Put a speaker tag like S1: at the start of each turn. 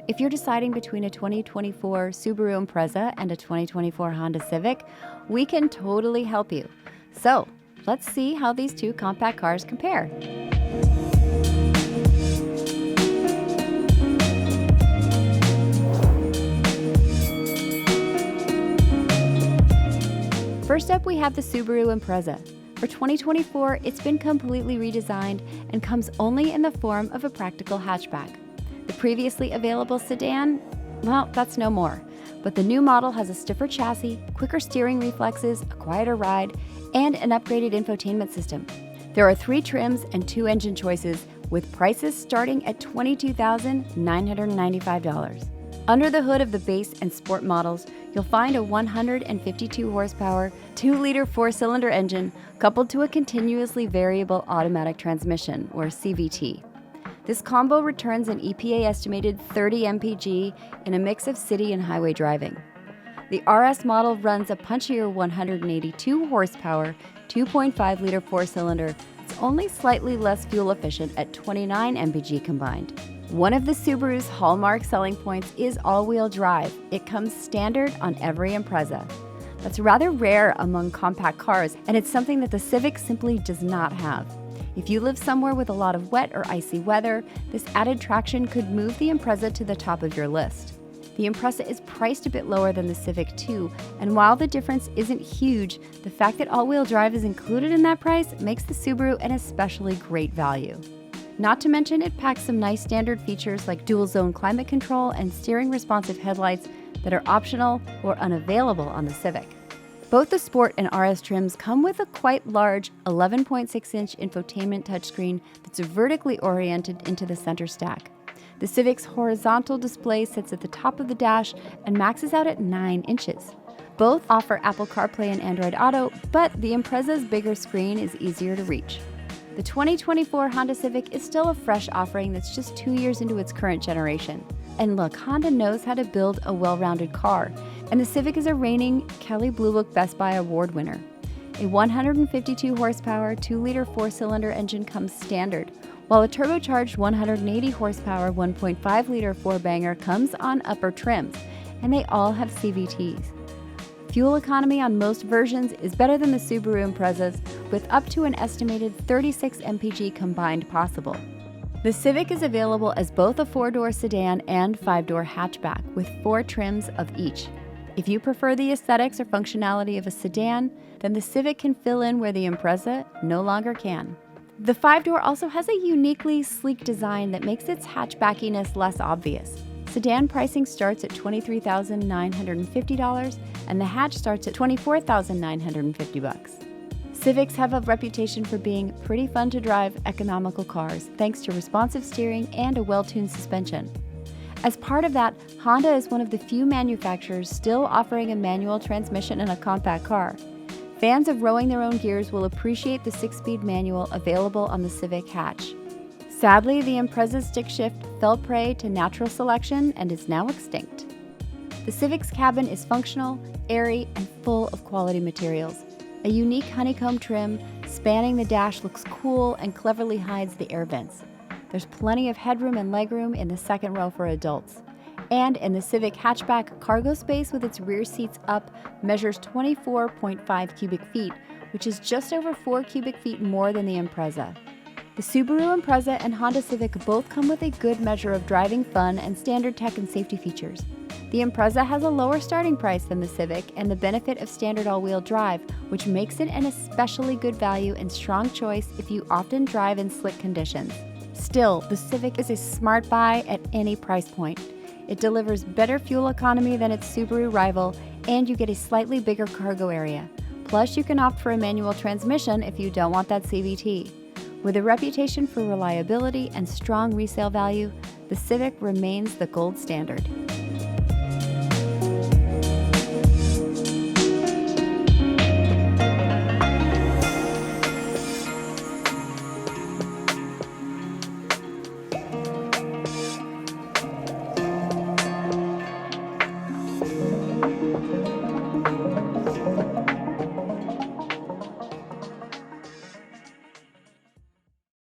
S1: If you're deciding between a 2024 Subaru Impreza and a 2024 Honda Civic, we can totally help you. So, let's see how these two compact cars compare. First up, we have the Subaru Impreza. For 2024, it's been completely redesigned and comes only in the form of a practical hatchback. The previously available sedan, well, that's no more. But the new model has a stiffer chassis, quicker steering reflexes, a quieter ride, and an upgraded infotainment system. There are 3 trims and 2 engine choices, with prices starting at $22,995. Under the hood of the base and sport models, you'll find a 152 horsepower, 2-liter 4-cylinder engine coupled to a continuously variable automatic transmission, or CVT. This combo returns an EPA-estimated 30 mpg in a mix of city and highway driving. The RS model runs a punchier 182 horsepower, 2.5-liter 4-cylinder. It's only slightly less fuel efficient at 29 mpg combined. One of the Subaru's hallmark selling points is all-wheel drive. It comes standard on every Impreza. That's rather rare among compact cars, and it's something that the Civic simply does not have. If you live somewhere with a lot of wet or icy weather, this added traction could move the Impreza to the top of your list. The Impreza is priced a bit lower than the Civic too, and while the difference isn't huge, the fact that all-wheel drive is included in that price makes the Subaru an especially great value. Not to mention, it packs some nice standard features like dual-zone climate control and steering responsive headlights that are optional or unavailable on the Civic. Both the Sport and RS trims come with a quite large 11.6-inch infotainment touchscreen that's vertically oriented into the center stack. The Civic's horizontal display sits at the top of the dash and maxes out at 9 inches. Both offer Apple CarPlay and Android Auto, but the Impreza's bigger screen is easier to reach. The 2024 Honda Civic is still a fresh offering that's just 2 years into its current generation. And look, Honda knows how to build a well-rounded car, and the Civic is a reigning Kelley Blue Book Best Buy Award winner. A 152 horsepower, 2-liter 4-cylinder engine comes standard, while a turbocharged 180 horsepower, 1.5-liter 4-banger comes on upper trims, and they all have CVTs. Fuel economy on most versions is better than the Subaru Imprezas, with up to an estimated 36 mpg combined possible. The Civic is available as both a 4-door sedan and 5-door hatchback, with 4 trims of each. If you prefer the aesthetics or functionality of a sedan, then the Civic can fill in where the Impreza no longer can. The 5-door also has a uniquely sleek design that makes its hatchbackiness less obvious. Sedan pricing starts at $23,950, and the hatch starts at $24,950. Civics have a reputation for being pretty fun to drive, economical cars, thanks to responsive steering and a well-tuned suspension. As part of that, Honda is one of the few manufacturers still offering a manual transmission in a compact car. Fans of rowing their own gears will appreciate the 6-speed manual available on the Civic hatch. Sadly, the Impreza's stick shift fell prey to natural selection and is now extinct. The Civic's cabin is functional, airy, and full of quality materials. A unique honeycomb trim spanning the dash looks cool and cleverly hides the air vents. There's plenty of headroom and legroom in the second row for adults. And in the Civic hatchback, cargo space with its rear seats up measures 24.5 cubic feet, which is just over 4 cubic feet more than the Impreza. The Subaru Impreza and Honda Civic both come with a good measure of driving fun and standard tech and safety features. The Impreza has a lower starting price than the Civic and the benefit of standard all-wheel drive, which makes it an especially good value and strong choice if you often drive in slick conditions. Still, the Civic is a smart buy at any price point. It delivers better fuel economy than its Subaru rival, and you get a slightly bigger cargo area. Plus, you can opt for a manual transmission if you don't want that CVT. With a reputation for reliability and strong resale value, the Civic remains the gold standard.